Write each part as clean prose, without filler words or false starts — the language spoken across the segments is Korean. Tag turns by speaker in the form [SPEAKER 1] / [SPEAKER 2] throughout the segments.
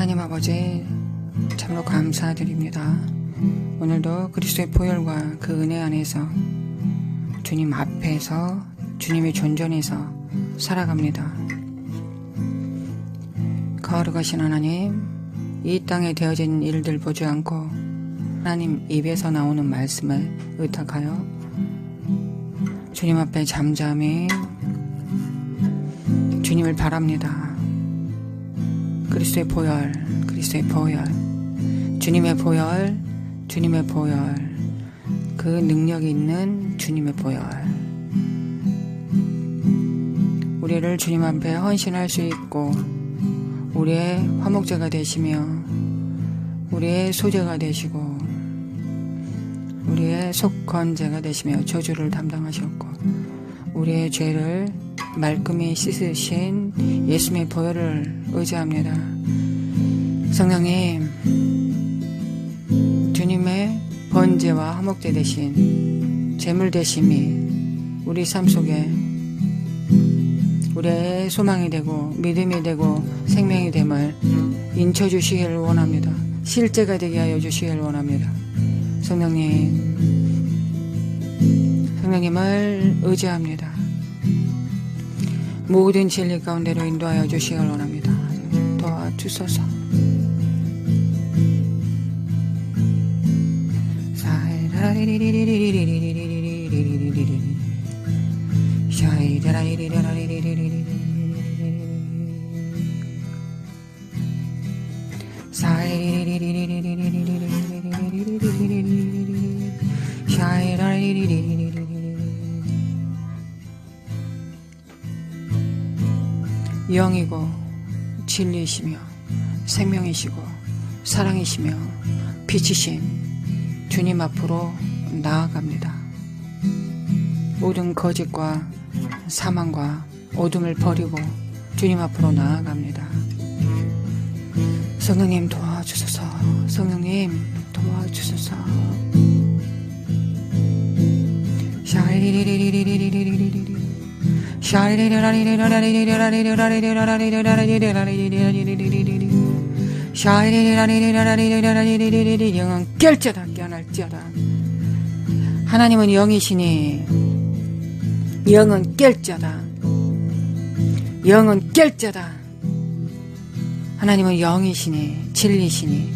[SPEAKER 1] 하나님 아버지 참으로 감사드립니다. 오늘도 그리스도의 보혈과 그 은혜 안에서 주님 앞에서 주님의 존전에서 살아갑니다. 거룩하신 하나님, 이 땅에 되어진 일들 보지 않고 하나님 입에서 나오는 말씀을 의탁하여 주님 앞에 잠잠히 주님을 바랍니다. 그리스도의 보혈, 그리스도의 보혈, 주님의 보혈, 주님의 보혈, 그 능력이 있는 주님의 보혈. 우리를 주님 앞에 헌신할 수 있고 우리의 화목제가 되시며 우리의 소제가 되시고 우리의 속건제가 되시며 저주를 담당하셨고 우리의 죄를 말끔히 씻으신 예수님의 보혈을 의지합니다. 성령님, 주님의 번제와 화목제 대신 제물 대심이 우리 삶 속에 우리의 소망이 되고 믿음이 되고 생명이 됨을 인쳐주시기를 원합니다. 실제가 되게 하여 주시기를 원합니다. 성령님을 의지합니다. 모든 진리 가운데로 인도하여 주시기를 원합니다. 도와주소서. 영이고 진리이시며 생명이시고 사랑이시며 빛이신 주님 앞으로 나아갑니다. 모든 거짓과 사망과 어둠을 버리고 주님 앞으로 나아갑니다. 성령님 도와주소서. 성령님 도와주소서. 영은 깰지어다 깨어날지어다. 하나님은 영이시니 영은 깰지어다. 영은 깰지어다. 하나님은 영이시니 진리시니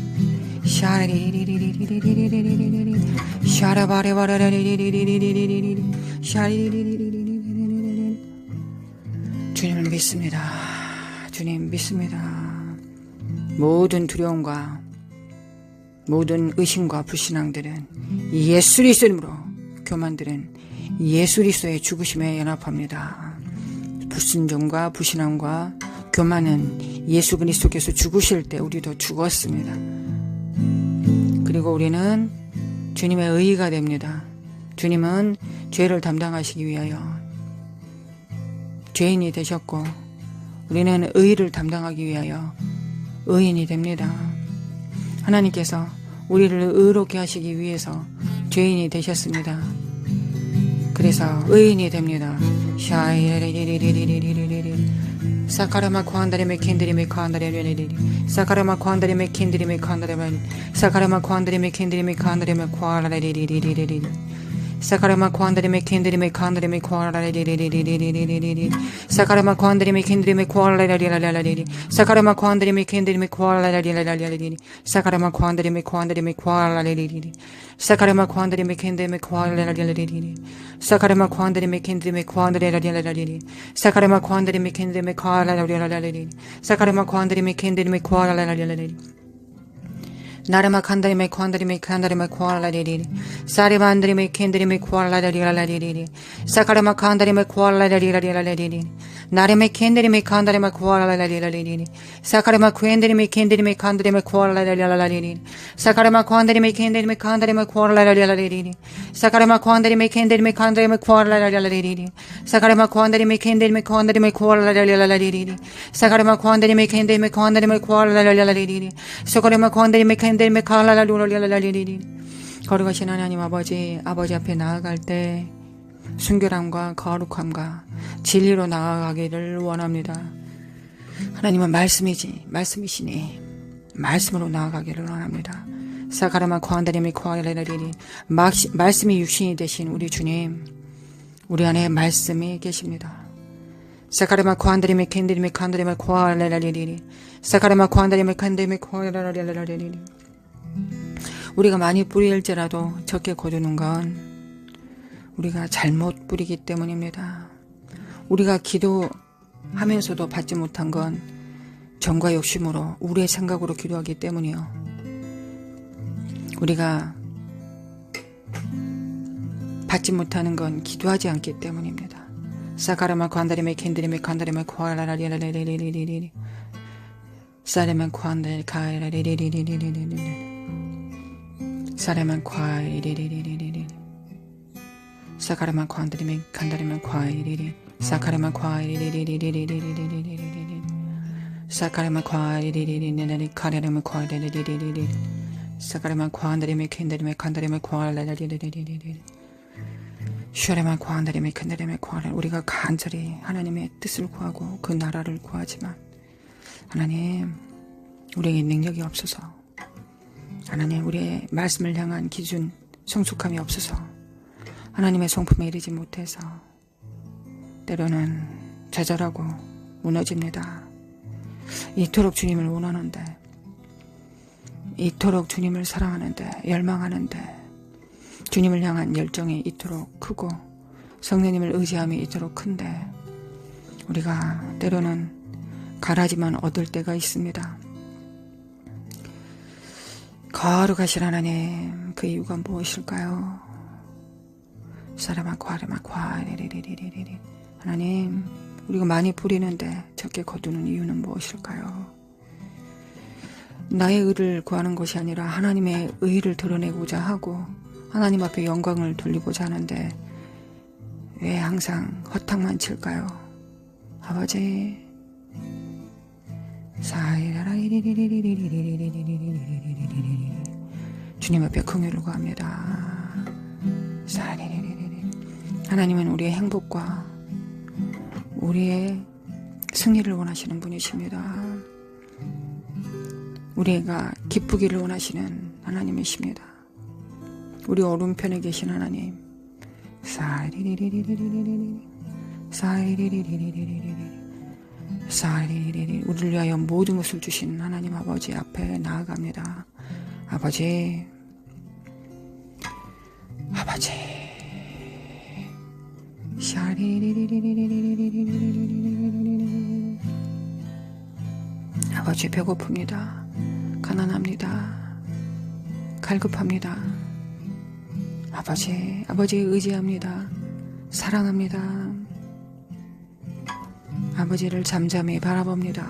[SPEAKER 1] 주님을 믿습니다. 주님 믿습니다. 모든 두려움과 모든 의심과 불신앙들은 예수 그리스도 이름으로 교만들은 예수 그리스도의 죽으심에 연합합니다. 불순종과 불신앙과 교만은 예수 그리스도께서 죽으실 때 우리도 죽었습니다. 그리고 우리는 주님의 의의가 됩니다. 주님은 죄를 담당하시기 위하여 죄인이 되셨고 우리는 의의를 담당하기 위하여 의인이 됩니다. 하나님께서 우리를 의롭게 하시기 위해서 죄인이 되셨습니다. 그래서 의인이 됩니다. 사카라마 쿠안다리메 캔드리메 쿠안다리메 사카라마 쿠안다리메 캔드리메 쿠안다리메 사카라마 쿠안다리메 캔드리메 쿠안다리메 쿠아라리리리리리리 사카라마 쿠안다리메 캔드리메 쿠안다리메 쿠아라리리리리리리 사카라마 쿠안다리메 캔드리메 쿠아라리리리리리 사카라마 쿠안다리메 캔드리메 쿠아라리리리리리 사카라마 쿠안다리메 쿠안다리메 쿠아라리리리리 사카라마 쿠안다리메 캔드리메 쿠아라리리리리 사카라마 쿠안다리메 캔드리메 쿠아라리리리리 사카라마 쿠안다리메 캔드리메 쿠아라리리리리 사카라마 쿠안다리메 캔드리메 쿠아라리리리리 나르마 칸다리메 쿠안다리메 칸다리메 쿠알라리리 사리마 안다리메 캔다리메 쿠알라리리라리리 사카라마 칸다리메 쿠알라리리라리리 나르메 캔다리메 칸다리메 쿠알라리리라리리 사카라마 쿠엔다리메 캔다리메 칸다리메 쿠알라리리라리리 사카라마 쿠안다리메 캔다리메 칸다리메 쿠알라리리라리리 사카라마 쿠안다리메 캔다리메 칸다리메 쿠알라리리라리리 사카라마 쿠안다리메 캔다리메 칸다리메 쿠알라리리라리리 사카라마 쿠안다리메 캔다리메 칸다리메 쿠알라리리라리리 사카라마 쿠안다리메 캔다리메 칼라라리리라리리 거룩하신 하나님 아버지 앞에 나아갈 때 순결함과 거룩함과 진리로 나아가기를 원합니다. 하나님은 말씀이시니 말씀으로 나아가기를 원합니다. 사카라마 코안다리미 코아레라리리 말씀이 육신이 되신 우리 주님, 우리 안에 말씀이 계십니다. 사카라마 코안다리미 캔드리미 칸드리미 코아레라리리 사카라마 코안다리미 칸드리미 코아레라리리 우리가 많이 뿌릴지라도 적게 거두는 건 우리가 잘못 뿌리기 때문입니다. 우리가 기도하면서도 받지 못한 건 정과 욕심으로 우리의 생각으로 기도하기 때문이요. 우리가 받지 못하는 건 기도하지 않기 때문입니다. 사카라마 관다리메 캔드리메 관다리메 코아라라리라리리리리리 사레만 관다리 카이라리리리리리리리 사레만 과이리리리리리 사카라만 관다리메 간다리메 과이리리 사카라만 과이리리리리리리리리리리 사카라만 과이리리리리리 카레라만 과이리리리리리 사카라만 과한다리메 캔다리메 간다리메 과라라리리리리리 슈레만 과한다리메 캔다리메 과라 우리가 간절히 하나님의 뜻을 구하고 그 나라를 구하지만 하나님 우리에게 능력이 없어서 하나님 우리의 말씀을 향한 기준 성숙함이 없어서 하나님의 성품에 이르지 못해서 때로는 좌절하고 무너집니다. 이토록 주님을 원하는데 이토록 주님을 사랑하는데 열망하는데 주님을 향한 열정이 이토록 크고 성령님을 의지함이 이토록 큰데 우리가 때로는 가라지만 얻을 때가 있습니다. 거룩하신 하나님 그 이유가 무엇일까요? 사라마과 아르마과 리리리리리리 하나님 우리가 많이 뿌리는데 적게 거두는 이유는 무엇일까요? 나의 의를 구하는 것이 아니라 하나님의 의를 드러내고자 하고 하나님 앞에 영광을 돌리고자 하는데 왜 항상 허탕만 칠까요? 아버지 주님 앞에 긍휼을 구합니다. 하나님은 우리의 행복과 우리의 승리를 원하시는 분이십니다. 우리가 기쁘기를 원하시는 하나님이십니다. 우리 오른편에 계신 하나님 우리를 위하여 모든 것을 주신 하나님 아버지 앞에 나아갑니다. 아버지 아버지 배고픕니다. 가난합니다. 갈급합니다. 아버지에 의지합니다. 사랑합니다. 아버지를 잠잠히 바라봅니다.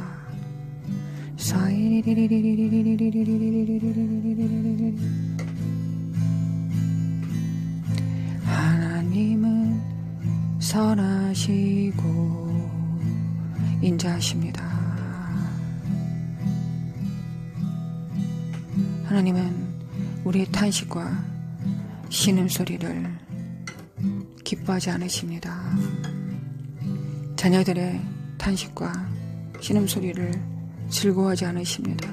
[SPEAKER 1] 하나님은 선하시고 인자하십니다. 하나님은 우리의 탄식과 신음소리를 기뻐하지 않으십니다. 자녀들의 탄식과 신음소리를 즐거워하지 않으십니다.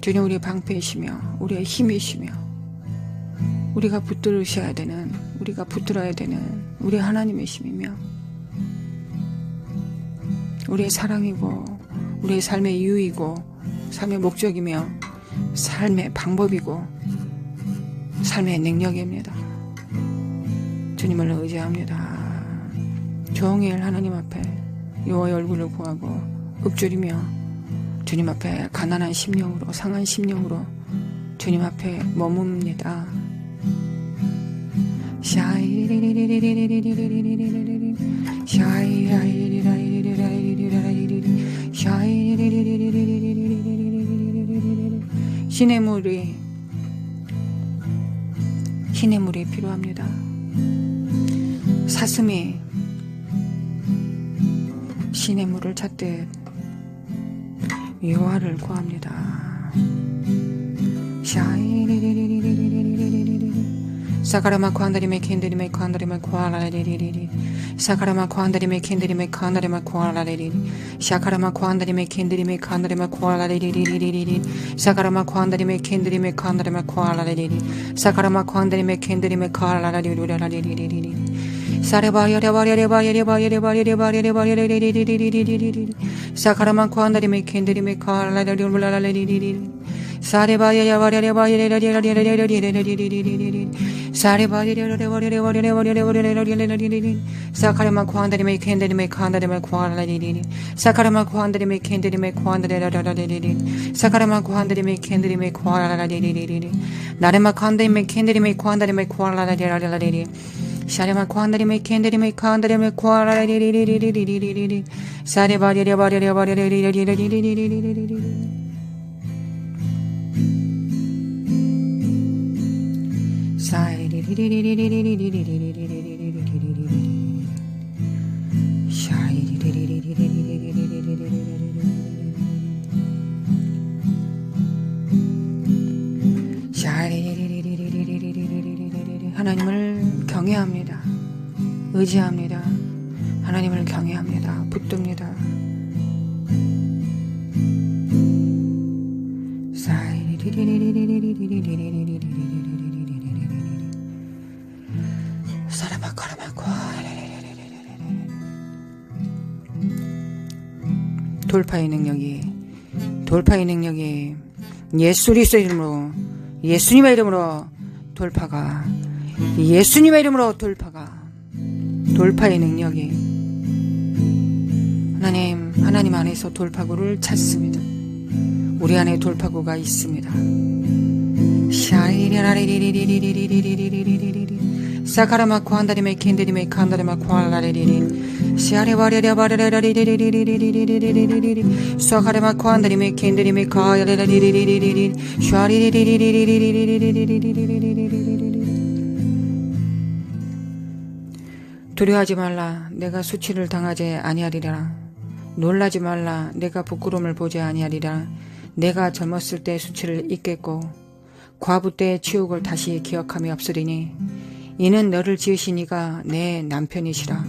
[SPEAKER 1] 주님 우리의 방패이시며 우리의 힘이시며 우리가 붙들어야 되는 우리 하나님이시며 우리의 사랑이고 우리의 삶의 이유이고 삶의 목적이며 삶의 방법이고 삶의 능력입니다. 주님을 의지합니다. 종일 하나님 앞에 여호와의 얼굴을 구하고 읊조리며 주님 앞에 가난한 심령으로 상한 심령으로 주님 앞에 머뭅니다. 신의 물이 필요합니다. 사슴이 신의 물을 찾듯 여호와를 구합니다. 사카라마 관다리메 캔드리메 관다리메 과라리리리 사카라마 코안다리메 캔드리메 카나리마 코알라레리 샤카라마 코안다리메 캔드리메 카나리마 코알라레리리리리리 사카라마 코안다리메 캔드리메 카나리마 코알라레리 사카라마 코안다리메 캔드리메 카알라레리리리리리리 사레바야레바야레바야레바야레바야레바야레바야레바야레리리리리리리 사카라마 코안다리메 캔드리메 카알라레리리리리리 사레바야레바야레바야레바야레바야레리리리리리 사레바야레바야레바야레바야레바야레리리리리 사카라마 코안다리메 캔드리메 카나리마 코알라레리리 사카라마 코안다리메 캔드리메 코안다레라라레리리 사카라마 코안다리메 캔드리메 코알라레리리리리 나레마 칸다리메 캔드리메 코안다리메 코알라레라레리리 샤레마 코안다리메 캔드리메 카안다리메 코알라레리리리리리리리리 사레바야레바야레바야레리리리리리리리리리 하나님을 경외합니다. 의지합니다. 하나님을 경외합니다. 붙듭니다. 돌파의 능력이 예수 그리스도의 이름으로 예수님의 이름으로 돌파가 예수님의 이름으로 돌파의 능력이 하나님 안에서 돌파구를 찾습니다. 우리 안에 돌파구가 있습니다. 사카라마 코안다리메 캔데리메 칸다리마 코알라레리리 시아레바레바레라리리리리리리리리리리리리리 사카라마 코안다리메 캔데리메 카야레라리리리리리리 샤리리리리리리리리리리리리리리리리리 두려워하지 말라. 내가 수치를 당하지 아니하리라. 놀라지 말라. 내가 부끄러움을 보지 아니하리라. 내가 젊었을 때 수치를 잊겠고 과부 때의 치욕을 다시 기억함이 없으리니 이는 너를 지으신 이가 내 남편이시라.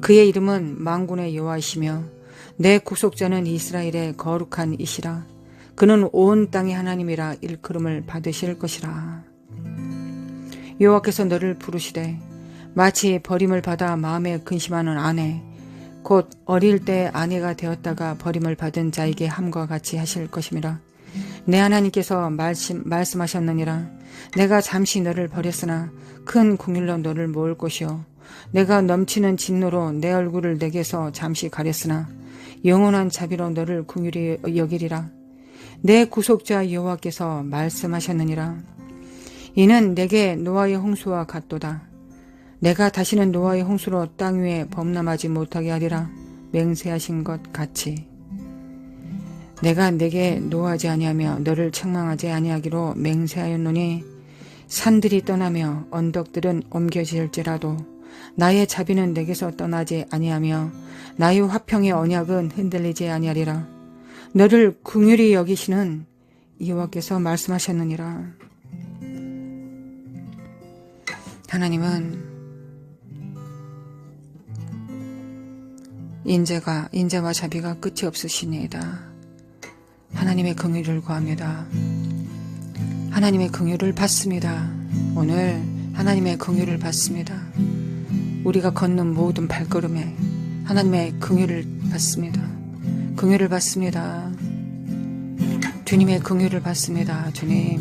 [SPEAKER 1] 그의 이름은 만군의 여호와이시며 내 구속자는 이스라엘의 거룩한 이시라. 그는 온 땅의 하나님이라 일컬음을 받으실 것이라. 여호와께서 너를 부르시되 마치 버림을 받아 마음에 근심하는 아내 곧 어릴 때 아내가 되었다가 버림을 받은 자에게 함과 같이 하실 것임이라. 내 하나님께서 말씀하셨느니라. 내가 잠시 너를 버렸으나 큰 국률로 너를 모을 것이요 내가 넘치는 진노로 내 얼굴을 내게서 잠시 가렸으나 영원한 자비로 너를 긍휼히 여기리라. 내 구속자 여호와께서 말씀하셨느니라. 이는 내게 노아의 홍수와 같도다. 내가 다시는 노아의 홍수로 땅 위에 범람하지 못하게 하리라 맹세하신 것 같이 내가 내게 노하지 아니하며 너를 책망하지 아니하기로 맹세하였노니 산들이 떠나며 언덕들은 옮겨질지라도 나의 자비는 내게서 떠나지 아니하며 나의 화평의 언약은 흔들리지 아니하리라. 너를 긍휼히 여기시는 여호와께서 말씀하셨느니라. 하나님은 인자와 자비가 끝이 없으시니이다. 하나님의 긍휼을 구합니다. 하나님의 긍휼을 받습니다. 오늘 하나님의 긍휼을 받습니다. 우리가 걷는 모든 발걸음에 하나님의 긍휼을 받습니다. 긍휼을 받습니다. 주님의 긍휼을 받습니다. 주님의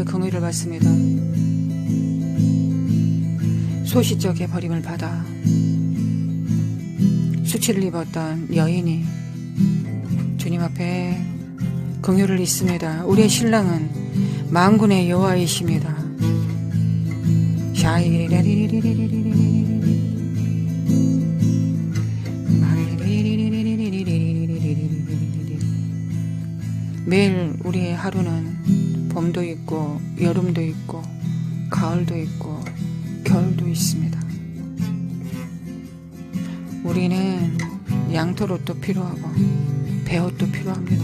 [SPEAKER 1] 긍휼을 받습니다. 소시적의 버림을 받아 수치를 입었던 여인이 주님 앞에 긍휼을 잊습니다. 우리의 신랑은 만군의 여호와이십니다. 매일 우리의 하루는 봄도 있고 여름도 있고 가을도 있고 겨울도 있습니다. 우리는 양털옷도 필요하고 배옷도 필요합니다.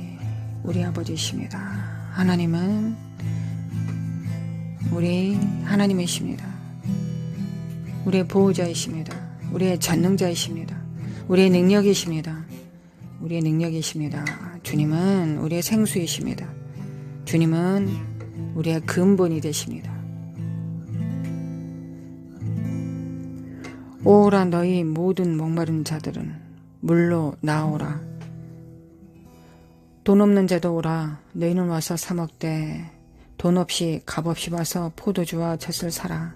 [SPEAKER 1] 우리 아버지이십니다. 하나님은 우리 하나님이십니다. 우리의 보호자이십니다. 우리의 전능자이십니다. 우리의 능력이십니다. 우리의 능력이십니다. 주님은 우리의 생수이십니다. 주님은 우리의 근본이 되십니다. 오라 너희 모든 목마른 자들은 물로 나오라. 돈 없는 자도 오라. 너희는 와서 사 먹되 돈 없이 값 없이 와서 포도주와 젖을 사라.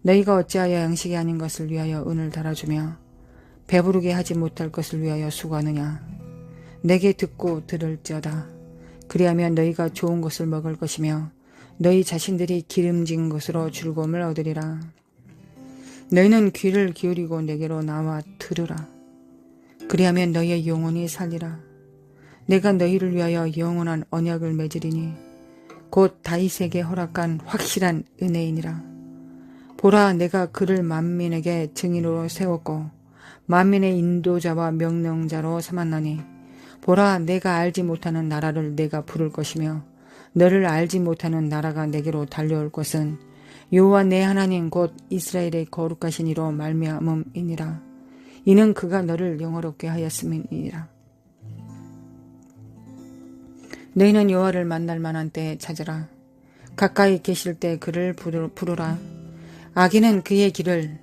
[SPEAKER 1] 너희가 어찌하여 양식이 아닌 것을 위하여 은을 달아주며 배부르게 하지 못할 것을 위하여 수고하느냐. 내게 듣고 들을지어다. 그리하면 너희가 좋은 것을 먹을 것이며 너희 자신들이 기름진 것으로 즐거움을 얻으리라. 너희는 귀를 기울이고 내게로 나와 들으라. 그리하면 너희의 영혼이 살리라. 내가 너희를 위하여 영원한 언약을 맺으리니 곧 다윗에게 허락한 확실한 은혜이니라. 보라, 내가 그를 만민에게 증인으로 세웠고 만민의 인도자와 명령자로 삼았나니 보라, 내가 알지 못하는 나라를 내가 부를 것이며 너를 알지 못하는 나라가 내게로 달려올 것은 여호와 내 하나님 곧 이스라엘의 거룩하신 이로 말미암음이니라. 이는 그가 너를 영화롭게 하였음이니라. 너희는 여호와를 만날 만한 때에 찾으라. 가까이 계실 때 그를 부르라. 악인은 그의 길을,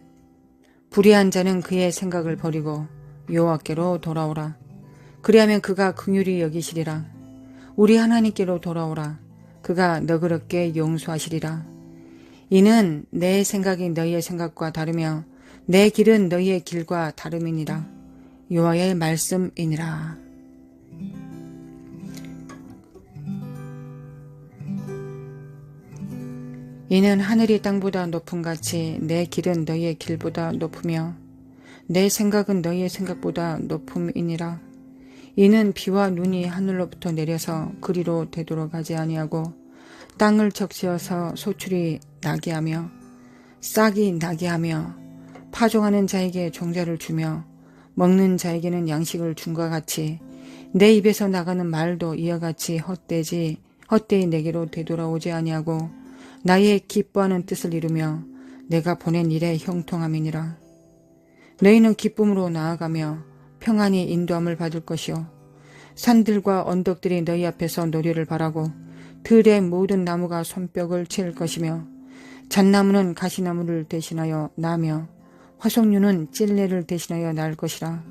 [SPEAKER 1] 불의한 자는 그의 생각을 버리고 여호와께로 돌아오라. 그리하면 그가 긍휼히 여기시리라. 우리 하나님께로 돌아오라. 그가 너그럽게 용서하시리라. 이는 내 생각이 너희의 생각과 다르며 내 길은 너희의 길과 다름이니라. 여호와의 말씀이니라. 이는 하늘이 땅보다 높음같이 내 길은 너희의 길보다 높으며 내 생각은 너희의 생각보다 높음이니라. 이는 비와 눈이 하늘로부터 내려서 그리로 되도록 하지 아니하고 땅을 적시어서 소출이 나게 하며 싹이 나게 하며 파종하는 자에게 종자를 주며 먹는 자에게는 양식을 준 것 같이 내 입에서 나가는 말도 이와 같이 헛되이 내게로 되돌아오지 아니하고 나의 기뻐하는 뜻을 이루며 내가 보낸 일에 형통함이니라. 너희는 기쁨으로 나아가며 평안히 인도함을 받을 것이요 산들과 언덕들이 너희 앞에서 노래를 바라고 들의 모든 나무가 손뼉을 칠 것이며 잣나무는 가시나무를 대신하여 나며 화석류는 찔레를 대신하여 날 것이라.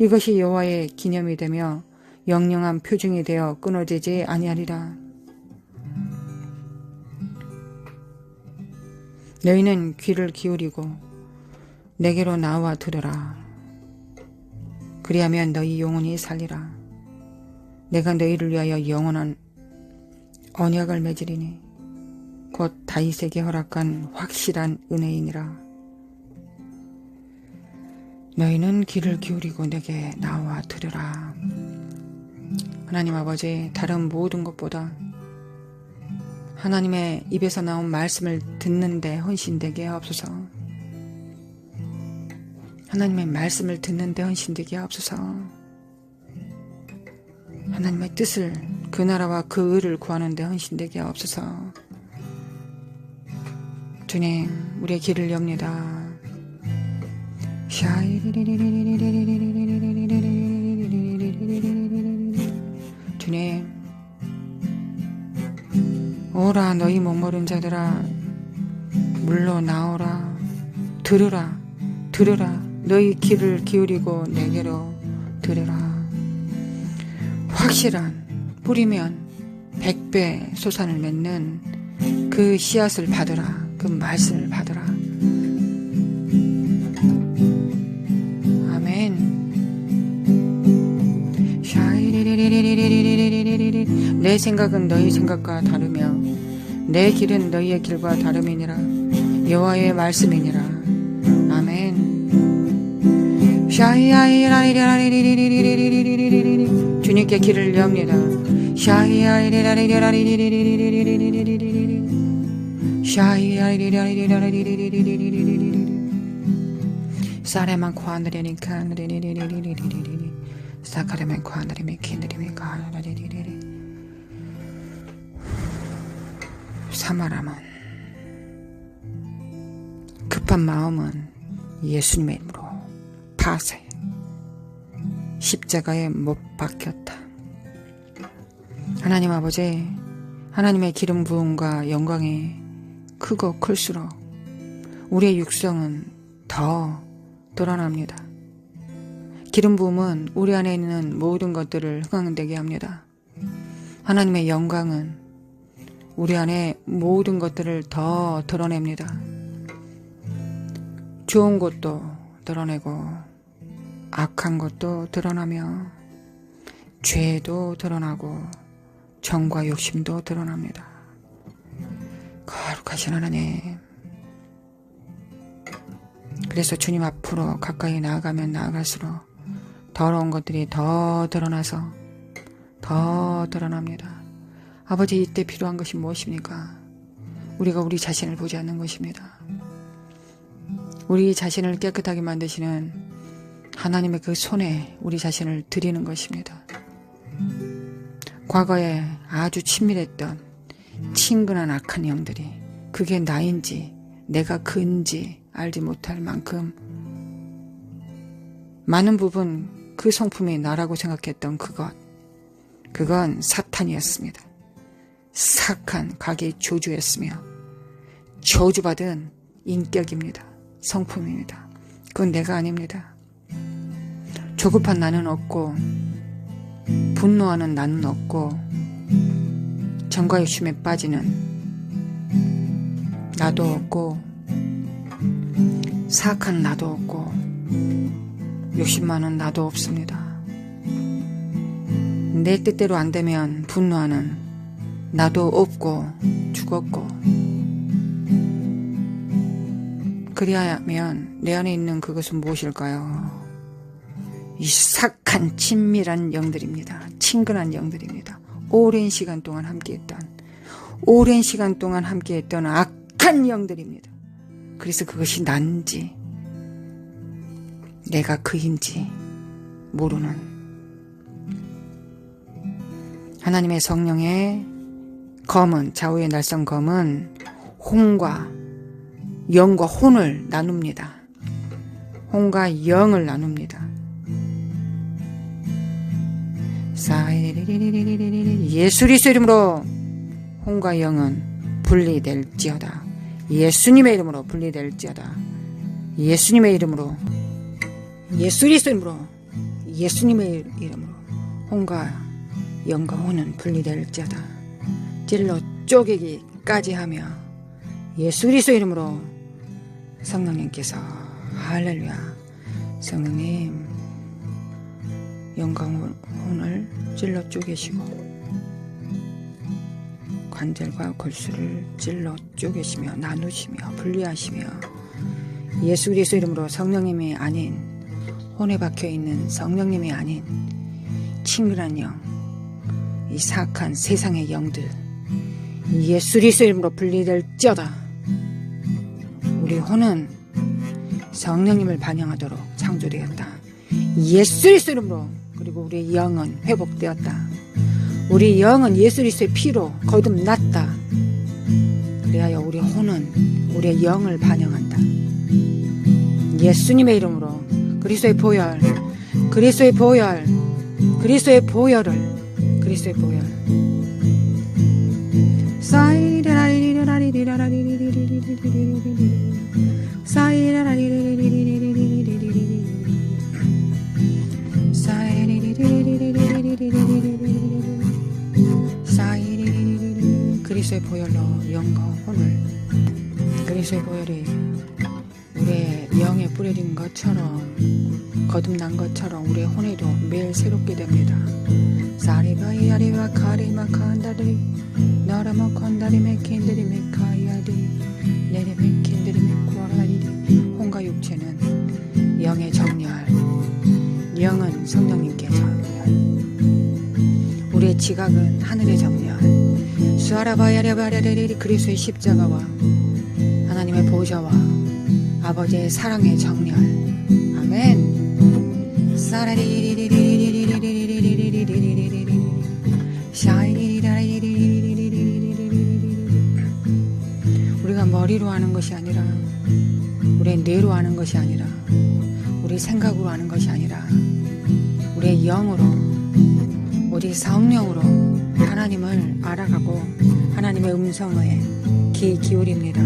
[SPEAKER 1] 이것이 여호와의 기념이 되며 영영한 표징이 되어 끊어지지 아니하리라. 너희는 귀를 기울이고 내게로 나와 들으라. 그리하면 너희 영혼이 살리라. 내가 너희를 위하여 영원한 언약을 맺으리니 곧 다윗에게 허락한 확실한 은혜이니라. 너희는 귀를 기울이고 내게 나와 들으라. 하나님 아버지, 다른 모든 것보다 하나님의 입에서 나온 말씀을 듣는데 헌신되게 하옵소서. 하나님의 말씀을 듣는데 헌신되게 하옵소서. 하나님의 뜻을, 그 나라와 그 의를 구하는데 헌신되게 하옵소서. 주님, 우리의 길을 엽니다. 주님, 오라 너희 목마른 자들아, 물러 나오라. 들으라, 들으라. 너희 귀를 기울이고 내게로 들으라. 확실한, 뿌리면 100배 소산을 맺는 그 씨앗을 받으라. 그 말씀을 받으라. 아멘. 내 생각은 너희 생각과 다르며 내 길은 너희의 길과 다름이니라. 여호와의 말씀이니라. 아멘. 주님께 길을 엽니다. 사레만 코하느리니까 사카레만 코하느리니까 사마람은 급한 마음은 예수님의 이름으로 파쇄, 십자가에 못 박혔다. 하나님 아버지, 하나님의 기름 부음과 영광이 크고 클수록 우리의 육성은 더 드러납니다. 기름 부음은 우리 안에 있는 모든 것들을 흥황되게 합니다. 하나님의 영광은 우리 안에 모든 것들을 더 드러냅니다. 좋은 것도 드러내고 악한 것도 드러나며 죄도 드러나고 정과 욕심도 드러납니다. 거룩하신 하나님, 그래서 주님 앞으로 가까이 나아가면 나아갈수록 더러운 것들이 더 드러나서 더 드러납니다. 아버지, 이때 필요한 것이 무엇입니까? 우리가 우리 자신을 보지 않는 것입니다. 우리 자신을 깨끗하게 만드시는 하나님의 그 손에 우리 자신을 드리는 것입니다. 과거에 아주 친밀했던 친근한 악한 영들이 그게 나인지 내가 그인지 알지 못할 만큼 많은 부분 그 성품이 나라고 생각했던 그건 사탄이었습니다. 사악한 가게의 조주였으며 저주받은 인격입니다. 성품입니다. 그건 내가 아닙니다. 조급한 나는 없고 분노하는 나는 없고 정과 욕심에 빠지는 나도 없고 사악한 나도 없고 욕심 많은 나도 없습니다. 내 뜻대로 안 되면 분노하는 나도 없고 죽었고, 그리하면 내 안에 있는 그것은 무엇일까요? 이 사악한 친밀한 영들입니다. 친근한 영들입니다. 오랜 시간 동안 함께했던 악한 영들입니다. 그래서 그것이 난지 내가 그인지 모르는 하나님의 성령의 검은, 좌우의 날선 검은 혼과 영과 혼을 나눕니다. 혼과 영을 나눕니다. 예수 그리스도 이름으로 혼과 영은 분리될지어다. 예수님의 이름으로 분리될지어다. 예수님의 이름으로, 예수 그리스도 이름으로, 예수님의 이름으로 혼과 영과 혼은 분리될지어다. 찔러 쪼개기까지 하며 예수 그리스도 이름으로 성령님께서 할렐루야. 성령님 영광혼을 찔러 쪼개시고 관절과 골수를 찔러 쪼개시며 나누시며 분리하시며 예수 그리스도 이름으로 성령님이 아닌 혼에 박혀있는 성령님이 아닌 친근한 영, 이 사악한 세상의 영들 예수 그리스도 이름으로 분리될지어다. 우리 혼은 성령님을 반영하도록 창조되었다. 예수 그리스도 이름으로. 그리고 우리의 영은 회복되었다. 우리 영은 예수 그리스도의 피로 거듭났다. 그래야 우리 혼은 우리의 영을 반영한다. 예수님의 이름으로 그리스도의 보혈, 그리스도의 보혈, 그리스도의 보혈을, 그리스도의 보혈. 그리스도의 보혈로 영과 혼을, 그리스도의 보혈이 우리의 영에 뿌려진 것처럼 거듭난 것처럼 우리의 혼에도 매일 새롭게 됩니다. 사리바이 아리바 카리마 칸다리 나라마 칸다리 메킨드리 메카이아리 내리 메킨드리 메쿠아라리. 혼과 육체는 영의 정렬, 영은 성령님께 정렬, 우리의 지각은 하늘의 정렬. 수아라바야랴바랴레리. 그리스도의 십자가와 하나님의 보좌와 아버지의 사랑의 정렬. 아멘. 우리가 머리로 하는 것이 아니라, 우리의 뇌로 하는 것이 아니라, 우리 생각으로 하는 것이 아니라 우리의 영으로, 우리 성령으로 하나님을 알아가고 하나님의 음성에 귀 기울입니다.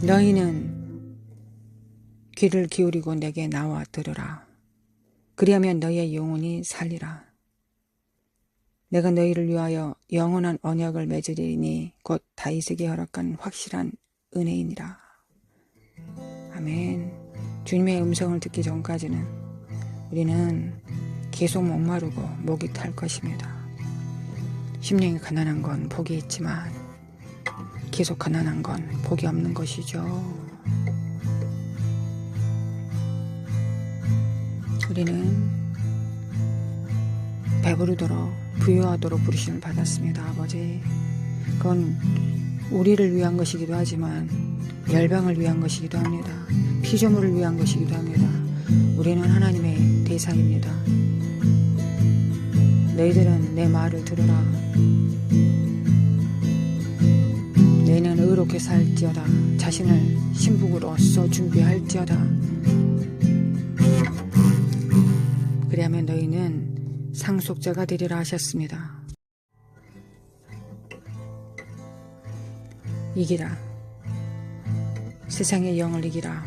[SPEAKER 1] 너희는 귀를 기울이고 내게 나와 들으라. 그리하면 너희의 영혼이 살리라. 내가 너희를 위하여 영원한 언약을 맺으리니 곧 다윗에게 허락한 확실한 은혜이니라. 아멘. 주님의 음성을 듣기 전까지는 우리는 계속 목마르고 목이 탈 것입니다. 심령이 가난한 건 복이 있지만 계속 가난한 건 복이 없는 것이죠. 우리는 배부르도록 부유하도록 부르심을 받았습니다. 아버지, 그건 우리를 위한 것이기도 하지만 열방을 위한 것이기도 합니다. 피조물을 위한 것이기도 합니다. 우리는 하나님의 대상입니다. 너희들은 내 말을 들으라. 너희는 의롭게 살지어다. 자신을 신복으로서 준비할지어다. 그리하면 너희는 상속자가 되리라 하셨습니다. 이기라. 세상의 영을 이기라.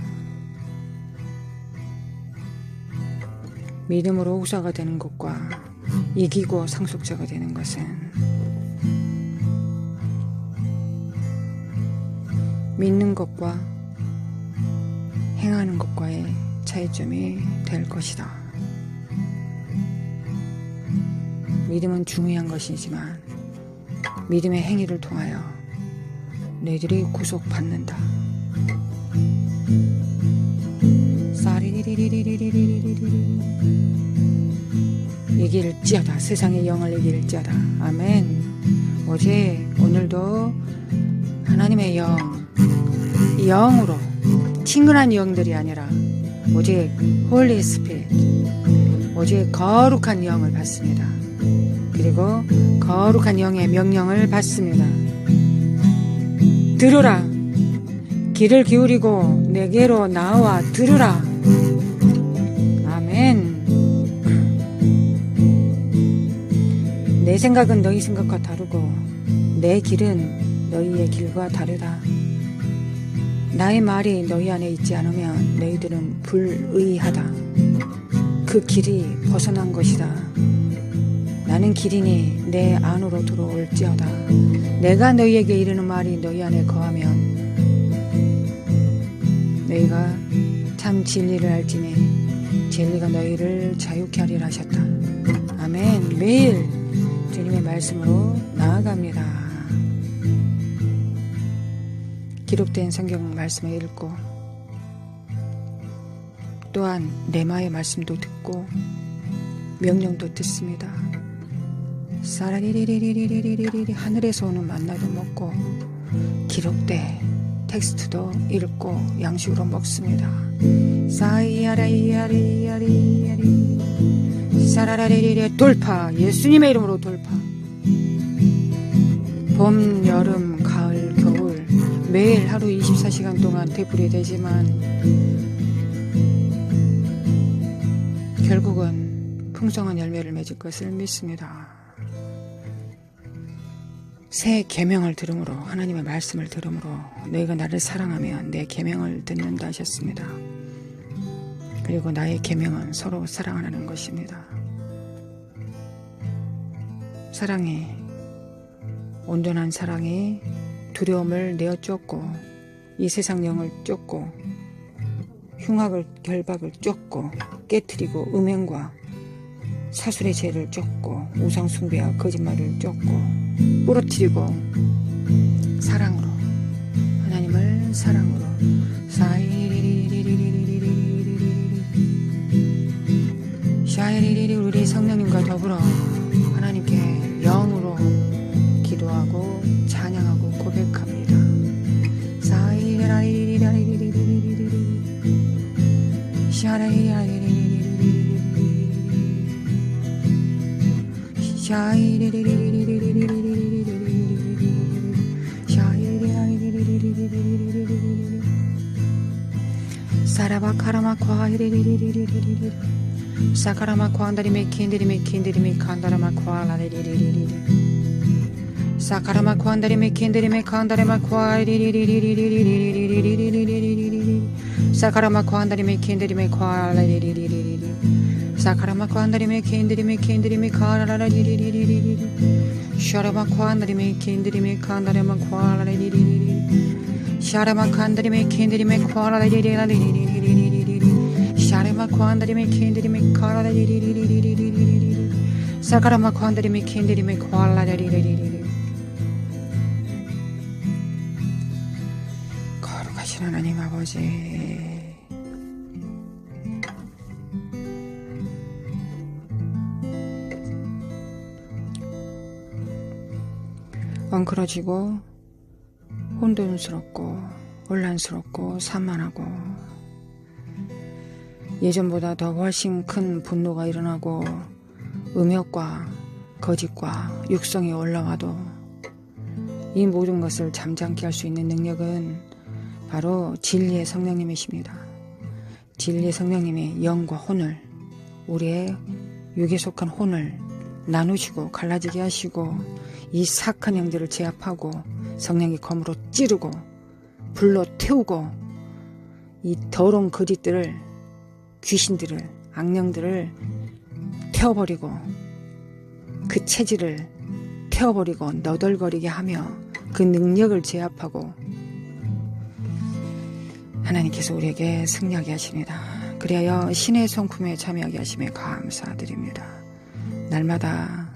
[SPEAKER 1] 믿음으로 후사가 되는 것과 이기고 상속자가 되는 것은 믿는 것과 행하는 것과의 차이점이 될 것이다. 믿음은 중요한 것이지만 믿음의 행위를 통하여 너희들이 구속받는다. 이길지어다. 세상의 영을 이길지어다. 아멘. 어제 오늘도 하나님의 영으로, 친근한 영들이 아니라 오직 홀리 스피릿, 오직 거룩한 영을 받습니다. 그리고 거룩한 영의 명령을 받습니다. 들으라. 귀를 기울이고 내게로 나와 들으라. 아멘. 내 생각은 너희 생각과 다르고 내 길은 너희의 길과 다르다. 나의 말이 너희 안에 있지 않으면 너희들은 불의하다. 그 길이 벗어난 것이다. 나는 길이니 내 안으로 들어올지어다. 내가 너희에게 이르는 말이 너희 안에 거하면 너희가 참 진리를 알지니 진리가 너희를 자유케 하리라 하셨다. 아멘. 매일 주님의 말씀으로 나아갑니다. 기록된 성경 말씀을 읽고 또한 레마의 말씀도 듣고 명령도 듣습니다. 사라리리리리리리리리 하늘에서 오는 만나도 먹고 기록돼 텍스트도 읽고 양식으로 먹습니다. 사이야라이야리야리야리 사라라리리리 돌파. 예수님의 이름으로 돌파. 봄, 여름, 가을, 겨울 매일 하루 24시간 동안 되풀이 되지만 결국은 풍성한 열매를 맺을 것을 믿습니다. 새 계명을 들음으로 하나님의 말씀을 들음으로 너희가 나를 사랑하면 내 계명을 듣는다 하셨습니다. 그리고 나의 계명은 서로 사랑하는 것입니다. 사랑이 온전한 사랑이 두려움을 내어 쫓고 이 세상 영을 쫓고 흉악을 결박을 쫓고 깨트리고 음행과 사술의 죄를 쫓고 우상 숭배와 거짓말을 쫓고 부러뜨리고 사랑으로 하나님을 사랑으로 샤이리리리 우리 성령님과 더불어 하나님께 영으로 기도하고 찬양하고 고백합니다. 사이라리리리리리리리리 샤라리리리리리리리리 샤이리리리리리리리리리 사라바카라마과이리리리리리리리 사카라마과안다리메 킨드리메 킨드리메 칸다라마과라리리리리리 사카라마과안다리메 킨드리메 칸다라마과이리리리리리리리리리리리리리리리 사카라마과안다리메 킨드리메 과라리리리리리리 사카라마과안다리메 킨드리메 킨드리메 카라라리리리리리리 샤라마과안다리메 킨드리메 칸다라마과라리리리리리 샤라마칸다리메 킨드리메 과라리리리리리리리리리리 샤라마과안다리메 킨드리메 카라라리리리리리리리리 사카라마과안다리메 킨드리메 과라리리리리리 거룩하신 하나님 아버지 엉클어지고 혼돈스럽고 혼란스럽고 산만하고 예전보다 더 훨씬 큰 분노가 일어나고 음욕과 거짓과 육성이 올라와도 이 모든 것을 잠잠케 할 수 있는 능력은 바로 진리의 성령님이십니다. 진리의 성령님이 영과 혼을 우리의 육에 속한 혼을 나누시고 갈라지게 하시고 이 사악한 영들을 제압하고 성령의 검으로 찌르고 불로 태우고 이 더러운 거짓들을 귀신들을 악령들을 태워버리고 그 체질을 태워버리고 너덜거리게 하며 그 능력을 제압하고 하나님께서 우리에게 승리하게 하십니다. 그리하여 신의 성품에 참여하게 하심에 감사드립니다. 날마다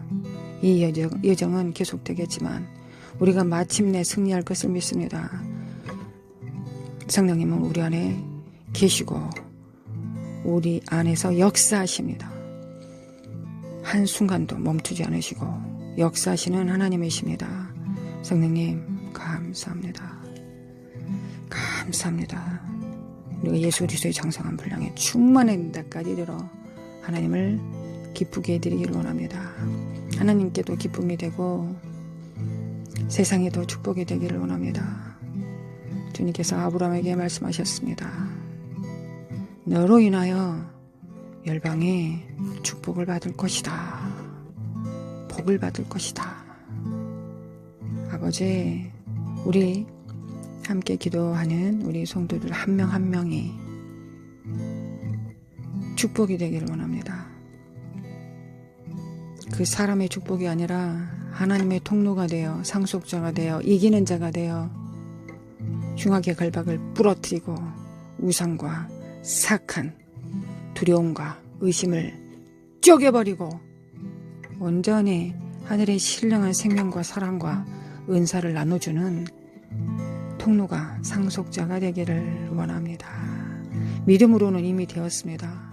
[SPEAKER 1] 이 여정은 계속되겠지만 우리가 마침내 승리할 것을 믿습니다. 성령님은 우리 안에 계시고 우리 안에서 역사하십니다. 한순간도 멈추지 않으시고 역사하시는 하나님이십니다. 성령님 감사합니다. 감사합니다. 우리가 예수 그리스도의 장성한 분량에 충만한 데까지 이르러 하나님을 기쁘게 해드리기를 원합니다. 하나님께도 기쁨이 되고 세상에도 축복이 되기를 원합니다. 주님께서 아브라함에게 말씀하셨습니다. 너로 인하여 열방이 축복을 받을 것이다. 복을 받을 것이다. 아버지, 우리 함께 기도하는 우리 성도들 한 명 한 명이 축복이 되기를 원합니다. 그 사람의 축복이 아니라 하나님의 통로가 되어 상속자가 되어 이기는 자가 되어 흉악의 결박을 부러뜨리고 우상과 사악한 두려움과 의심을 쪼개버리고 온전히 하늘의 신령한 생명과 사랑과 은사를 나눠주는 통로가 상속자가 되기를 원합니다. 믿음으로는 이미 되었습니다.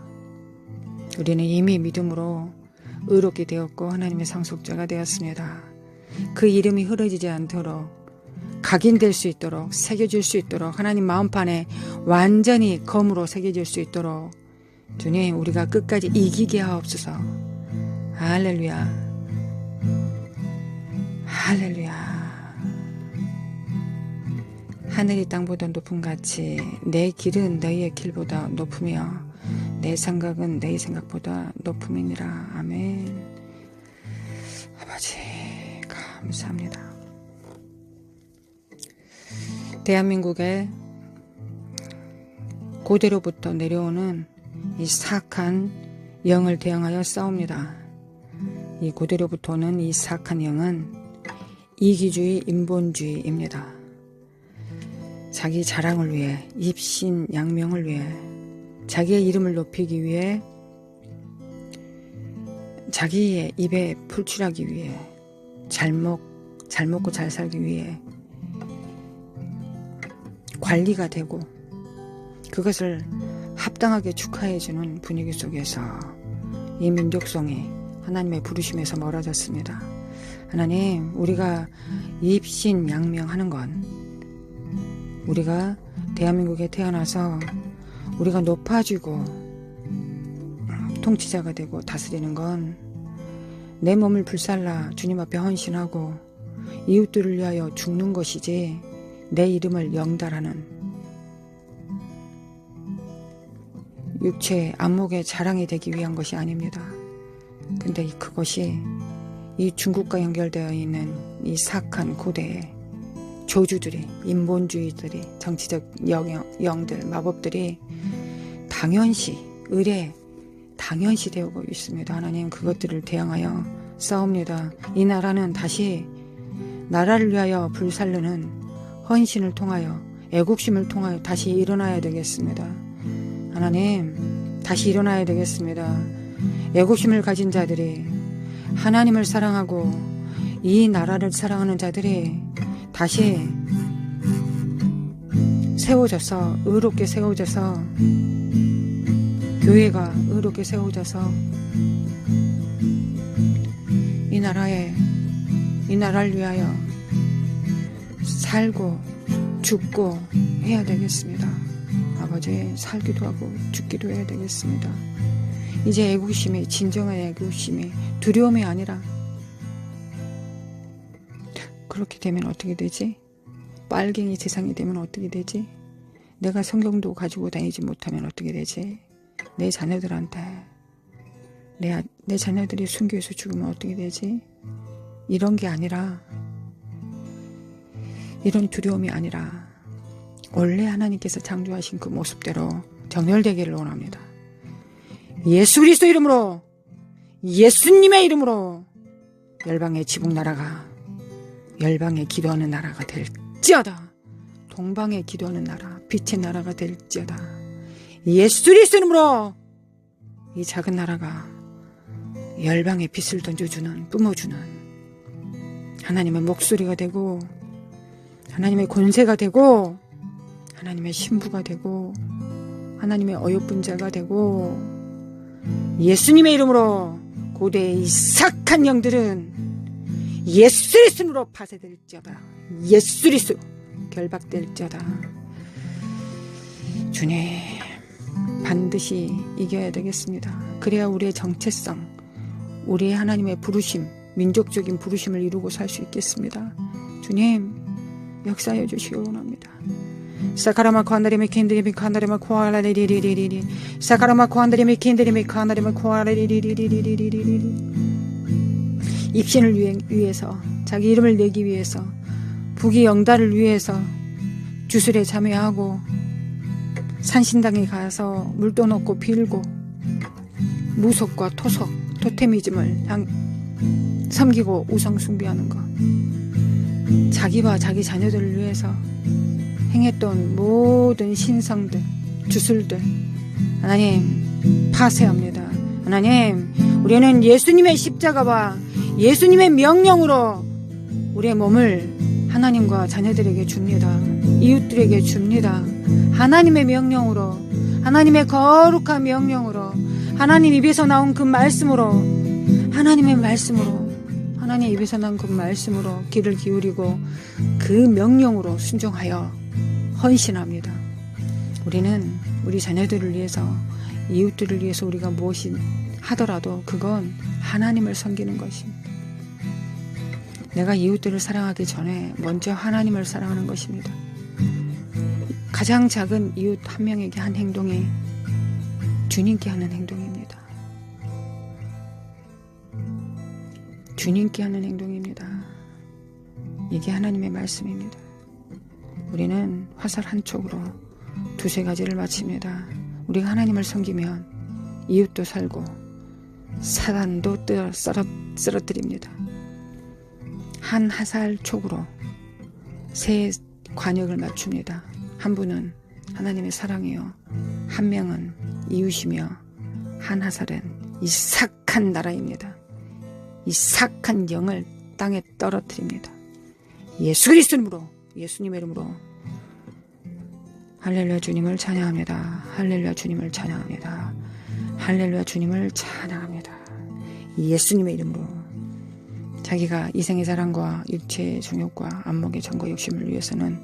[SPEAKER 1] 우리는 이미 믿음으로 의롭게 되었고 하나님의 상속자가 되었습니다. 그 이름이 흐려지지 않도록 각인될 수 있도록 새겨질 수 있도록 하나님 마음판에 완전히 검으로 새겨질 수 있도록 주님 우리가 끝까지 이기게 하옵소서. 할렐루야. 할렐루야. 하늘이 땅보다 높음 같이 내 길은 너희의 길보다 높으며 내 생각은 너희 생각보다 높음이니라. 아멘. 아버지 감사합니다. 대한민국의 고대로부터 내려오는 이 사악한 영을 대항하여 싸웁니다. 이 고대로부터는 이 사악한 영은 이기주의, 인본주의입니다. 자기 자랑을 위해, 입신양명을 위해, 자기의 이름을 높이기 위해, 자기의 입에 풀칠하기 위해, 잘 먹고 잘 살기 위해 관리가 되고 그것을 합당하게 축하해주는 분위기 속에서 이 민족성이 하나님의 부르심에서 멀어졌습니다. 하나님, 우리가 입신양명하는 건 우리가 대한민국에 태어나서 우리가 높아지고 통치자가 되고 다스리는 건 내 몸을 불살라 주님 앞에 헌신하고 이웃들을 위하여 죽는 것이지 내 이름을 영달하는 육체의 안목의 자랑이 되기 위한 것이 아닙니다. 근데 그것이 이 중국과 연결되어 있는 이 사악한 고대의 조주들이, 인본주의들이, 정치적 영들, 마법들이 당연시, 당연시 되고 있습니다. 하나님 그것들을 대항하여 싸웁니다. 이 나라는 다시 나라를 위하여 불살르는 헌신을 통하여 애국심을 통하여 다시 일어나야 되겠습니다. 하나님 다시 일어나야 되겠습니다. 애국심을 가진 자들이 하나님을 사랑하고 이 나라를 사랑하는 자들이 다시 세워져서 의롭게 세워져서 교회가 의롭게 세워져서 이 나라를 위하여 살고 죽고 해야 되겠습니다. 아버지 살기도 하고 죽기도 해야 되겠습니다. 이제 애국심이 진정한 애국심이 두려움이 아니라 그렇게 되면 어떻게 되지? 빨갱이 세상이 되면 어떻게 되지? 내가 성경도 가지고 다니지 못하면 어떻게 되지? 내 자녀들한테 내 자녀들이 순교해서 죽으면 어떻게 되지? 이런 게 아니라 이런 두려움이 아니라 원래 하나님께서 창조하신 그 모습대로 정렬되기를 원합니다. 예수 그리스도 이름으로 예수님의 이름으로 열방의 지붕나라가 열방에 기도하는 나라가 될지어다. 동방에 기도하는 나라 빛의 나라가 될지어다. 예수 그리스도 이름으로 이 작은 나라가 열방에 빛을 던져주는 뿜어주는 하나님의 목소리가 되고 하나님의 권세가 되고 하나님의 신부가 되고 하나님의 어여쁜 자가 되고 예수님의 이름으로 고대의 이 사악한 영들은 예수 그리스도로 파쇄될지어다. 예수 그리스도 결박될지어다. 주님 반드시 이겨야 되겠습니다. 그래야 우리의 정체성, 우리의 하나님의 부르심, 민족적인 부르심을 이루고 살 수 있겠습니다. 주님 역사해 주시기 원합니다. 사카라마코 한다리미 킨드리미 칸다리마 코알라리리리리리 사카라마코 한다리미 킨드리미 칸다리마 코알라리리리리리리리 입신을 위해서 자기 이름을 내기 위해서 부귀 영달을 위해서 주술에 참여하고 산신당에 가서 물도 넣고 빌고 무속과 토속 토테미즘을 섬기고 우상 숭배하는 것 자기와 자기 자녀들을 위해서 행했던 모든 신성들 주술들 하나님 파쇄합니다. 하나님, 우리는 예수님의 십자가와 예수님의 명령으로 우리의 몸을 하나님과 자녀들에게 줍니다. 이웃들에게 줍니다. 하나님의 명령으로, 하나님의 거룩한 명령으로, 하나님 입에서 나온 그 말씀으로, 하나님의 말씀으로, 하나님 입에서 나온 그 말씀으로 귀를 기울이고 그 명령으로 순종하여 헌신합니다. 우리는 우리 자녀들을 위해서, 이웃들을 위해서 우리가 무엇이 하더라도 그건 하나님을 섬기는 것입니다. 내가 이웃들을 사랑하기 전에 먼저 하나님을 사랑하는 것입니다. 가장 작은 이웃 한 명에게 한 행동이 주님께 하는 행동입니다. 주님께 하는 행동입니다. 이게 하나님의 말씀입니다. 우리는 화살 한 촉으로 두세 가지를 마칩니다. 우리가 하나님을 섬기면 이웃도 살고 사단도 쓰러뜨립니다. 한 화살 촉으로 세 관역을 맞춥니다. 한 분은 하나님의 사랑이요, 한 명은 이웃이며, 한 화살은 이 삭한 나라입니다. 이 삭한 영을 땅에 떨어뜨립니다. 예수 그리스도 이름으로, 예수님의 이름으로 할렐루야 주님을 찬양합니다. 할렐루야 주님을 찬양합니다. 할렐루야 주님을 찬양합니다. 예수님의 이름으로 자기가 이생의 사랑과 육체의 정욕과 안목의 정과 욕심을 위해서는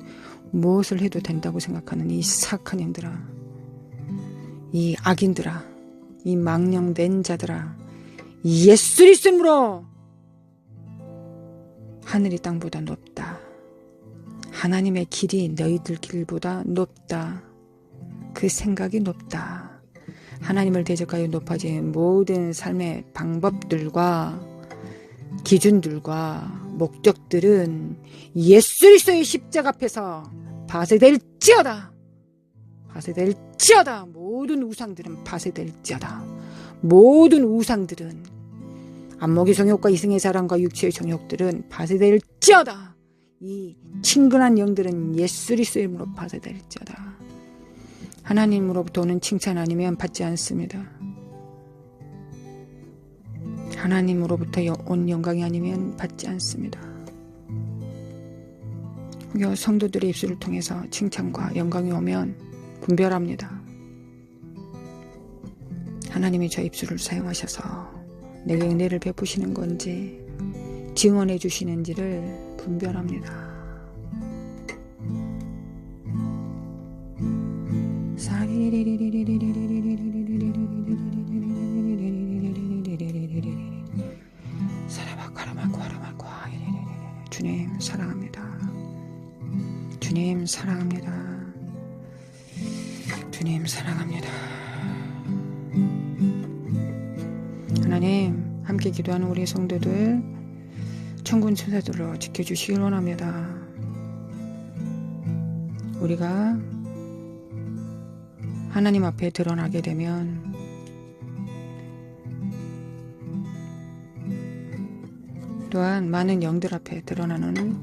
[SPEAKER 1] 무엇을 해도 된다고 생각하는 이 사악한 영들아, 이 악인들아, 이 망령된 자들아, 예수 그리스도 이름으로 하늘이 땅보다 높다. 하나님의 길이 너희들 길보다 높다. 그 생각이 높다. 하나님을 대적하여 높아진 모든 삶의 방법들과 기준들과 목적들은 예수 그리스도의 십자가 앞에서 파쇄될지어다. 파쇄될지어다. 모든 우상들은 파쇄될지어다. 모든 우상들은, 안목의 정욕과 이승의 사랑과 육체의 정욕들은 파쇄될지어다. 이 친근한 영들은 예수 그리스도의 이름으로 파쇄될지어다. 하나님으로부터 오는 칭찬 아니면 받지 않습니다. 하나님으로부터 온 영광이 아니면 받지 않습니다. 성도들의 입술을 통해서 칭찬과 영광이 오면 분별합니다. 하나님이 저 입술을 사용하셔서 내게 은혜를 베푸시는 건지 증언해 주시는지를 분별합니다. 주님 사랑합니다. 주님 사랑합니다. 주님 사랑합니다. 하나님, 함께 기도하는 우리 성도들 천군 천사들로 지켜주시길 원합니다. 우리가 하나님 앞에 드러나게 되면 또한 많은 영들 앞에 드러나는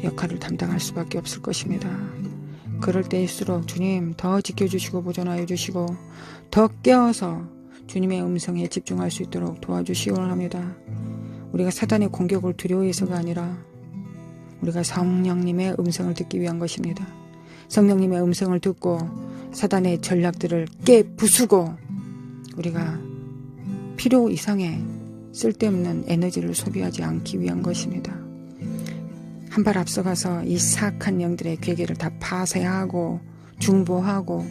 [SPEAKER 1] 역할을 담당할 수밖에 없을 것입니다. 그럴 때일수록 주님 더 지켜주시고 보존하여 주시고 더 깨어서 주님의 음성에 집중할 수 있도록 도와주시기 원합니다. 우리가 사단의 공격을 두려워해서가 아니라 우리가 성령님의 음성을 듣기 위한 것입니다. 성령님의 음성을 듣고 사단의 전략들을 깨부수고 우리가 필요 이상의 쓸데없는 에너지를 소비하지 않기 위한 것입니다. 한 발 앞서가서 이 사악한 영들의 괴계를 다 파쇄하고 중보하고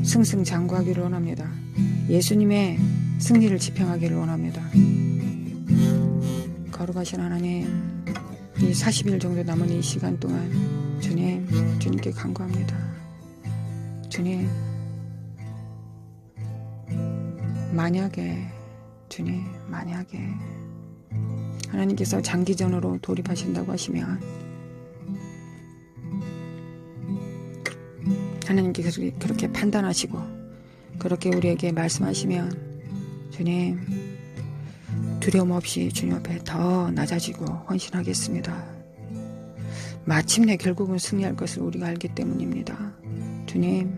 [SPEAKER 1] 승승장구하기를 원합니다. 예수님의 승리를 지평하기를 원합니다. 거룩하신 하나님, 이 40일 정도 남은 이 시간 동안 주님께 간구합니다. 주님, 만약에 하나님께서 장기전으로 돌입하신다고 하시면 하나님께서 그렇게 판단하시고 그렇게 우리에게 말씀하시면 주님 두려움 없이 주님 앞에 더 낮아지고 헌신하겠습니다. 마침내 결국은 승리할 것을 우리가 알기 때문입니다. 주님,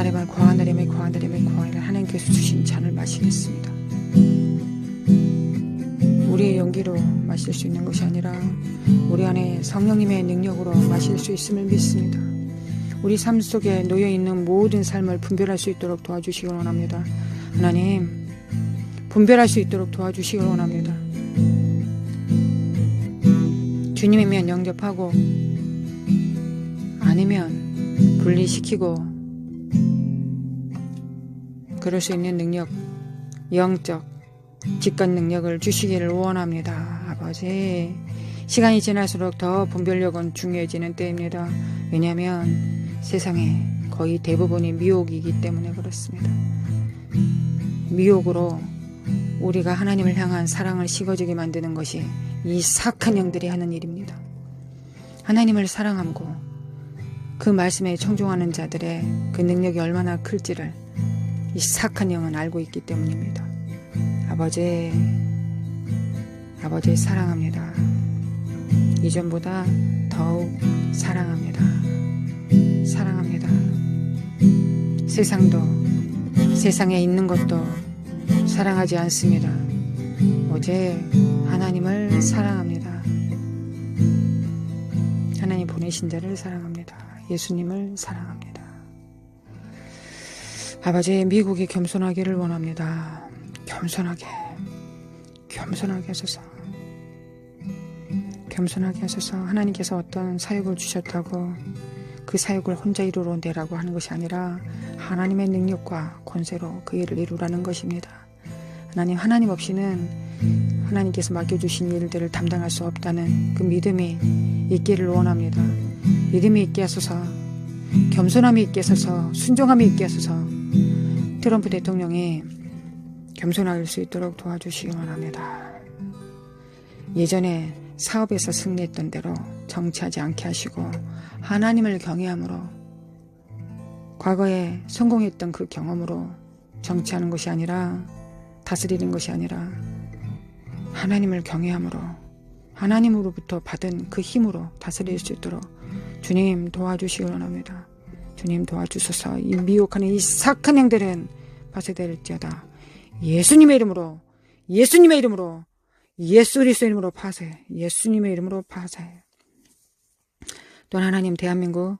[SPEAKER 1] 기다림을 고하느림에 하나님께서 주신 잔을 마시겠습니다. 우리의 용기로 마실 수 있는 것이 아니라 우리 안에 성령님의 능력으로 마실 수 있음을 믿습니다. 우리 삶 속에 놓여있는 모든 삶을 분별할 수 있도록 도와주시길 원합니다. 하나님, 분별할 수 있도록 도와주시길 원합니다. 주님이면 영접하고 아니면 분리시키고 그럴 수 있는 능력, 영적 직관 능력을 주시기를 원합니다. 아버지, 시간이 지날수록 더 분별력은 중요해지는 때입니다. 왜냐하면 세상에 거의 대부분이 미혹이기 때문에 그렇습니다. 미혹으로 우리가 하나님을 향한 사랑을 식어지게 만드는 것이 이 사악한 영들이 하는 일입니다. 하나님을 사랑하고 그 말씀에 청종하는 자들의 그 능력이 얼마나 클지를 이 사악한 영은 알고 있기 때문입니다. 아버지 사랑합니다. 이전보다 더욱 사랑합니다. 사랑합니다. 세상에 있는 것도 사랑하지 않습니다. 오직 하나님을 사랑합니다. 하나님 보내신 자를 사랑합니다. 예수님을 사랑합니다. 아버지, 미국이 겸손하기를 원합니다. 겸손하게 하소서. 하나님께서 어떤 사역을 주셨다고 그 사역을 혼자 이루어내라고 하는 것이 아니라 하나님의 능력과 권세로 그 일을 이루라는 것입니다. 하나님 없이는 하나님께서 맡겨주신 일들을 담당할 수 없다는 그 믿음이 있기를 원합니다. 믿음이 있게 하소서, 겸손함이 있게 하소서, 순종함이 있게 하소서. 트럼프 대통령이 겸손할 수 있도록 도와주시기 원합니다. 예전에 사업에서 승리했던 대로 정치하지 않게 하시고 하나님을 경외함으로 과거에 성공했던 그 경험으로 정치하는 것이 아니라 다스리는 것이 아니라 하나님을 경외함으로 하나님으로부터 받은 그 힘으로 다스릴 수 있도록 주님 도와주시기 원합니다. 주님 도와주소서. 이 미혹하는 이 사악한 영들은 파쇄될지어다. 예수님의 이름으로 예수 그리스도의 이름으로 파쇄. 예수님의 이름으로 파쇄. 또한 하나님, 대한민국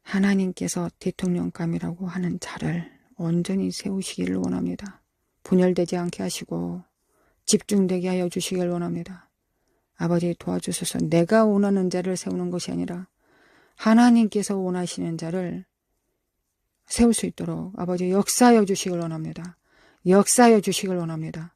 [SPEAKER 1] 하나님께서 대통령감이라고 하는 자를 온전히 세우시기를 원합니다. 분열되지 않게 하시고 집중되게 하여 주시길 원합니다. 아버지 도와주소서. 내가 원하는 자를 세우는 것이 아니라 하나님께서 원하시는 자를 세울 수 있도록 아버지 역사하여 주시길 원합니다. 역사하여 주시길 원합니다.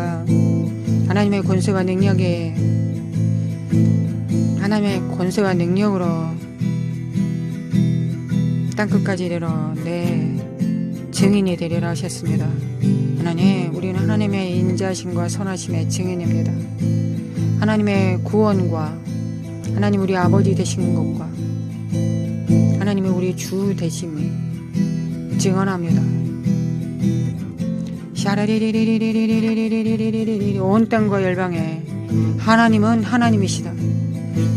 [SPEAKER 1] 무엇입니까? 하나님의 권세와 능력으로 땅끝까지 이르러 내 증인이 되리라 하셨습니다. 하나님, 우리는 하나님의 인자심과 선하심의 증인입니다. 하나님의 구원과 하나님 우리 아버지 되신 것과 하나님이 우리 주 되심이 증언합니다. 샤라리리리리리리리리리리리리리리 온 땅과 열방에 하나님은 하나님이시다.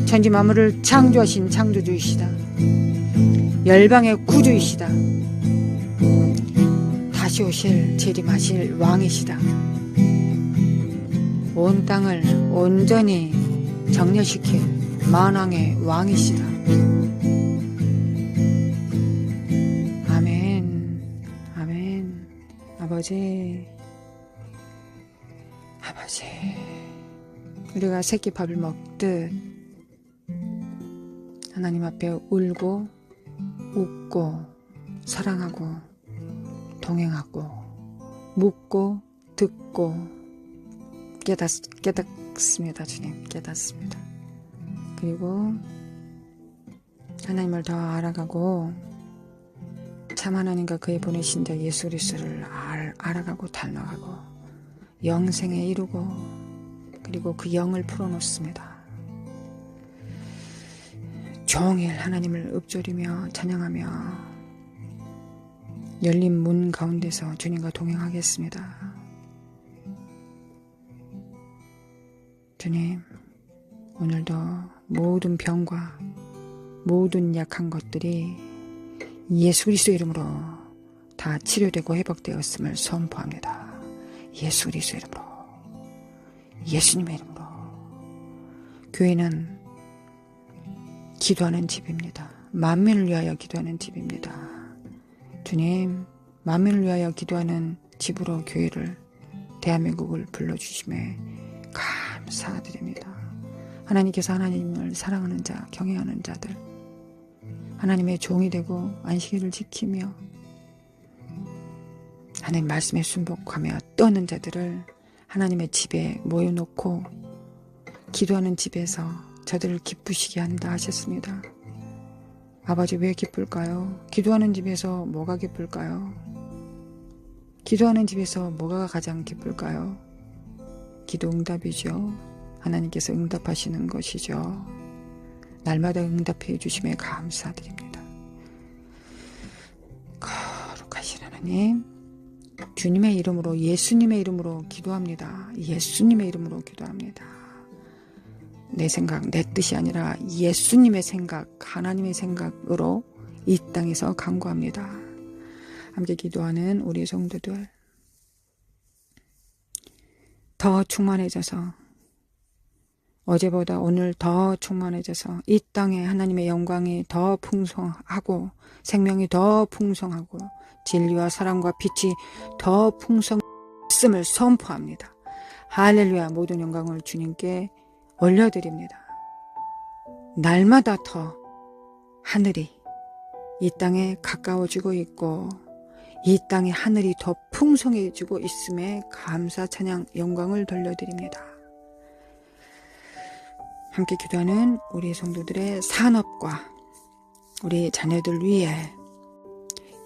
[SPEAKER 1] 천지 만물을 창조하신 창조주이시다. 열방의 구주이시다. 다시 오실 재림하실 왕이시다. 온 땅을 온전히 정렬시킬 만왕의 왕이시다. 아멘. 아멘. 아버지, 우리가 새끼밥을 먹듯 하나님 앞에 울고 웃고 사랑하고 동행하고 묻고 듣고 깨닫습니다. 주님, 깨닫습니다. 그리고 하나님을 더 알아가고 참 하나님과 그의 보내신 자 예수 그리스도를 알아가고 닮아가고 영생에 이루고 그리고 그 영을 풀어놓습니다. 종일 하나님을 읊조리며 찬양하며 열린 문 가운데서 주님과 동행하겠습니다. 주님, 오늘도 모든 병과 모든 약한 것들이 예수 그리스도 이름으로 다 치료되고 회복되었음을 선포합니다. 예수 그리스도 이름으로, 예수님의 이름으로. 교회는 기도하는 집입니다. 만민을 위하여 기도하는 집입니다. 주님, 만민을 위하여 기도하는 집으로 교회를, 대한민국을 불러주심에 감사드립니다. 하나님께서 하나님을 사랑하는 자, 경외하는 자들, 하나님의 종이 되고 안식일을 지키며 하나님 말씀에 순복하며 떠는 자들을 하나님의 집에 모여놓고 기도하는 집에서 저들을 기쁘시게 한다 하셨습니다. 아버지, 왜 기쁠까요? 기도하는 집에서 뭐가 기쁠까요? 기도하는 집에서 뭐가 가장 기쁠까요? 기도 응답이죠. 하나님께서 응답하시는 것이죠. 날마다 응답해 주심에 감사드립니다. 거룩하신 하나님, 주님의 이름으로, 예수님의 이름으로 기도합니다. 예수님의 이름으로 기도합니다. 내 생각, 내 뜻이 아니라 예수님의 생각, 하나님의 생각으로 이 땅에서 간구합니다. 함께 기도하는 우리 성도들, 더 충만해져서, 어제보다 오늘 더 충만해져서 이 땅에 하나님의 영광이 더 풍성하고 생명이 더 풍성하고 진리와 사랑과 빛이 더 풍성했음을 선포합니다. 할렐루야. 모든 영광을 주님께 올려드립니다. 날마다 더 하늘이 이 땅에 가까워지고 있고 이 땅의 하늘이 더 풍성해지고 있음에 감사 찬양 영광을 돌려드립니다. 함께 기도하는 우리 성도들의 산업과 우리 자녀들 위해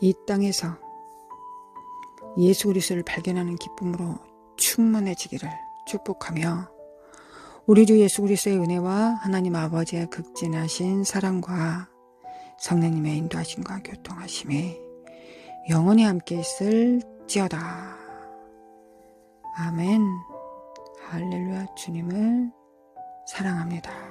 [SPEAKER 1] 이 땅에서 예수 그리스도를 발견하는 기쁨으로 충만해지기를 축복하며 우리 주 예수 그리스도의 은혜와 하나님 아버지의 극진하신 사랑과 성령님의 인도하심과 교통하심이 영원히 함께 있을지어다. 아멘. 할렐루야. 주님을 사랑합니다.